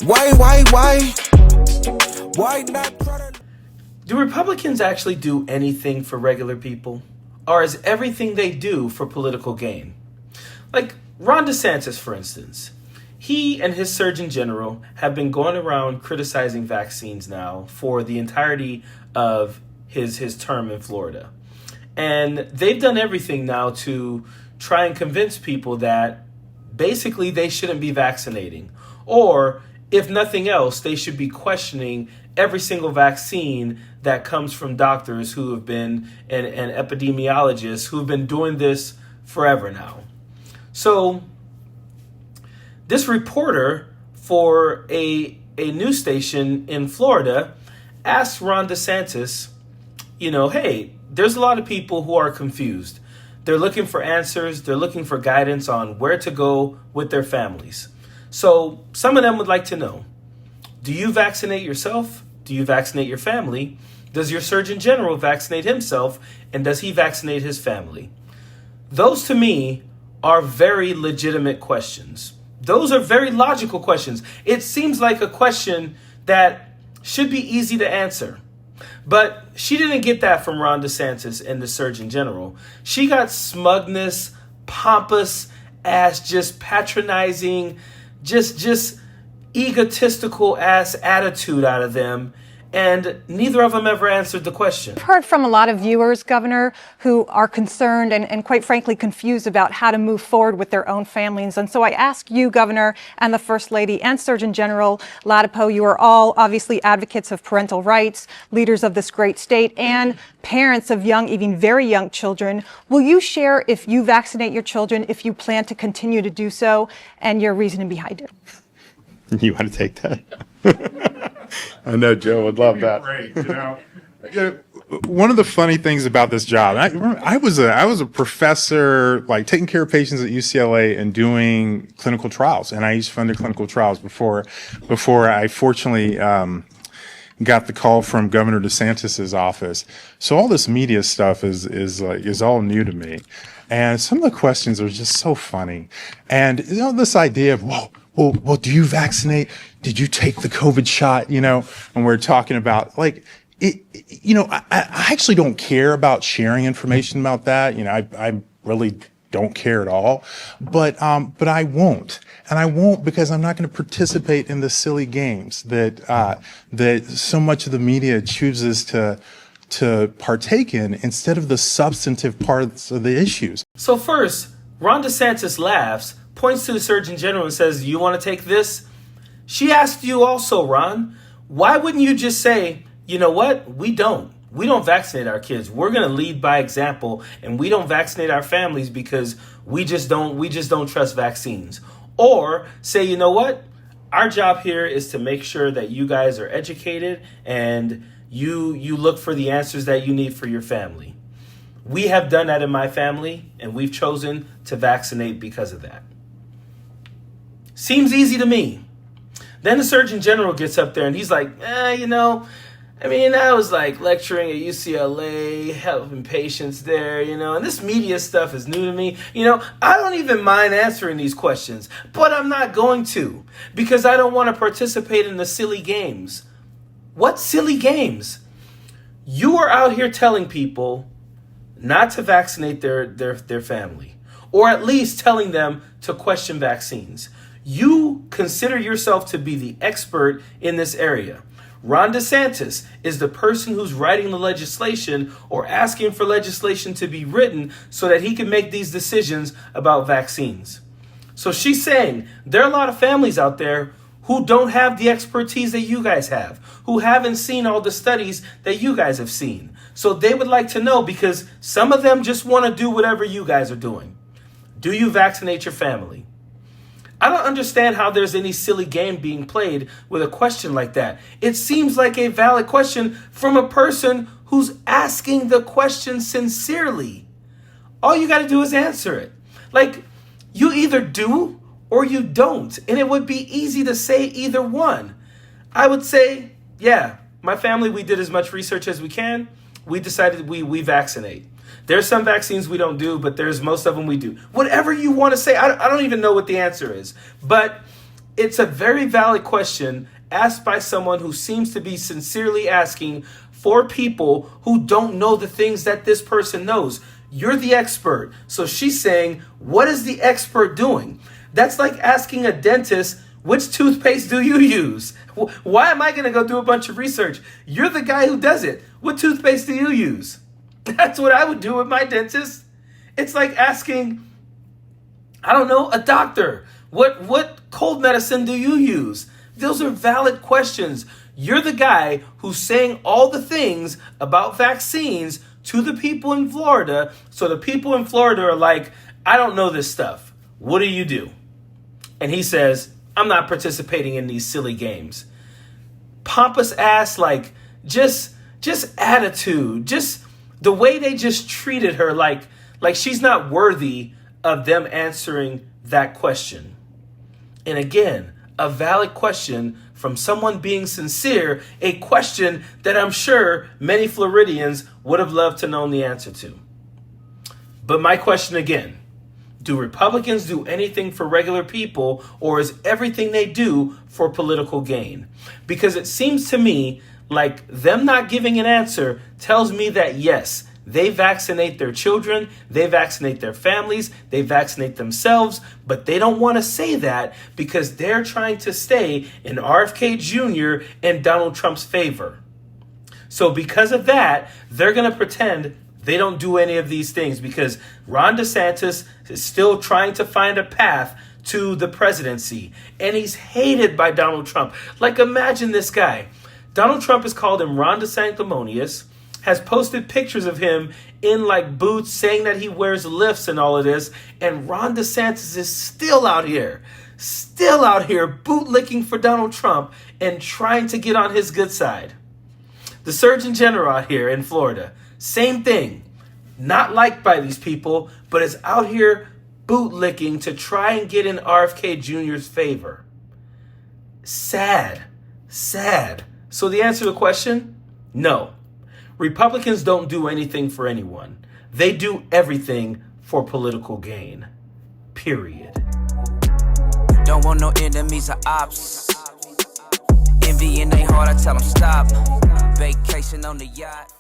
Why not try to... Do Republicans actually do anything for regular people? Or is everything they do for political gain? Like Ron DeSantis, for instance. He and his Surgeon General have been going around criticizing vaccines now for the entirety of his term in Florida. And they've done everything now to try and convince people that basically they shouldn't be vaccinating. Or, if nothing else, they should be questioning every single vaccine that comes from doctors who have been, and epidemiologists who have been doing this forever now. So, this reporter for a news station in Florida asked Ron DeSantis, hey, there's a lot of people who are confused. They're looking for answers. They're looking for guidance on where to go with their families. So some of them would like to know, do you vaccinate yourself? Do you vaccinate your family? Does your Surgeon General vaccinate himself? And does he vaccinate his family? Those to me are very legitimate questions. Those are very logical questions. It seems like a question that should be easy to answer. But she didn't get that from Ron DeSantis and the Surgeon General. She got smugness, pompous ass, just patronizing, just egotistical ass attitude out of them. And neither of them ever answered the question. I've heard from a lot of viewers, Governor, who are concerned and quite frankly confused about how to move forward with their own families. And so I ask you, Governor, and the First Lady and Surgeon General Ladapo, you are all obviously advocates of parental rights, leaders of this great state, and parents of young, even very young children. Will you share if you vaccinate your children, if you plan to continue to do so, and your reasoning behind it? You want to take that? I know Joe would love that. Great, one of the funny things about this job, I was a professor, like taking care of patients at UCLA and doing clinical trials, and I used to fund the clinical trials before I fortunately got the call from Governor DeSantis's office. So all this media stuff is all new to me, and some of the questions are just so funny, and this idea of well, do you vaccinate? Did you take the COVID shot? And we're talking about I actually don't care about sharing information about that. I really don't care at all, but I won't. And I won't because I'm not going to participate in the silly games that so much of the media chooses to partake in instead of the substantive parts of the issues. So first, Ron DeSantis laughs, points to the Surgeon General and says, you want to take this? She asked you also, Ron, why wouldn't you just say, you know what? We don't vaccinate our kids. We're going to lead by example, and we don't vaccinate our families because we just don't trust vaccines. Or say, you know what? Our job here is to make sure that you guys are educated and you look for the answers that you need for your family. We have done that in my family, and we've chosen to vaccinate because of that. Seems easy to me. Then the Surgeon General gets up there and he's like, I was like lecturing at UCLA, helping patients there, and this media stuff is new to me. I don't even mind answering these questions, but I'm not going to because I don't want to participate in the silly games. What silly games? You are out here telling people not to vaccinate their family, or at least telling them to question vaccines. You consider yourself to be the expert in this area. Ron DeSantis is the person who's writing the legislation or asking for legislation to be written so that he can make these decisions about vaccines. So she's saying there are a lot of families out there who don't have the expertise that you guys have, who haven't seen all the studies that you guys have seen. So they would like to know because some of them just want to do whatever you guys are doing. Do you vaccinate your family? I don't understand how there's any silly game being played with a question like that. It seems like a valid question from a person who's asking the question sincerely. All you got to do is answer it. Like, you either do or you don't. And it would be easy to say either one. I would say, yeah, my family, we did as much research as we can. We decided we vaccinate. There's some vaccines we don't do, but there's most of them we do. Whatever you want to say, I don't even know what the answer is. But it's a very valid question asked by someone who seems to be sincerely asking for people who don't know the things that this person knows. You're the expert. So she's saying, what is the expert doing? That's like asking a dentist, which toothpaste do you use? Why am I going to go do a bunch of research? You're the guy who does it. What toothpaste do you use? That's what I would do with my dentist. It's like asking, I don't know, a doctor. What cold medicine do you use? Those are valid questions. You're the guy who's saying all the things about vaccines to the people in Florida. So the people in Florida are like, I don't know this stuff. What do you do? And he says, I'm not participating in these silly games. Pompous ass, like just attitude, just the way they just treated her, like she's not worthy of them answering that question. And again, a valid question from someone being sincere, a question that I'm sure many Floridians would have loved to know the answer to. But my question again, do Republicans do anything for regular people, or is everything they do for political gain? Because it seems to me like them not giving an answer tells me that yes, they vaccinate their children, they vaccinate their families, they vaccinate themselves, but they don't want to say that because they're trying to stay in RFK Jr. and Donald Trump's favor. So because of that, they're going to pretend they don't do any of these things because Ron DeSantis is still trying to find a path to the presidency, and he's hated by Donald Trump. Like, imagine this guy. Donald Trump has called him Ron DeSanctimonious, has posted pictures of him in like boots saying that he wears lifts and all of this. And Ron DeSantis is still out here bootlicking for Donald Trump and trying to get on his good side. The Surgeon General out here in Florida, same thing. Not liked by these people, but is out here bootlicking to try and get in RFK Jr.'s favor. Sad. So the answer to the question? No. Republicans don't do anything for anyone. They do everything for political gain. Period. Don't want no enemies or ops. Envy in they heart, I tell them stop. Vacation on the yacht.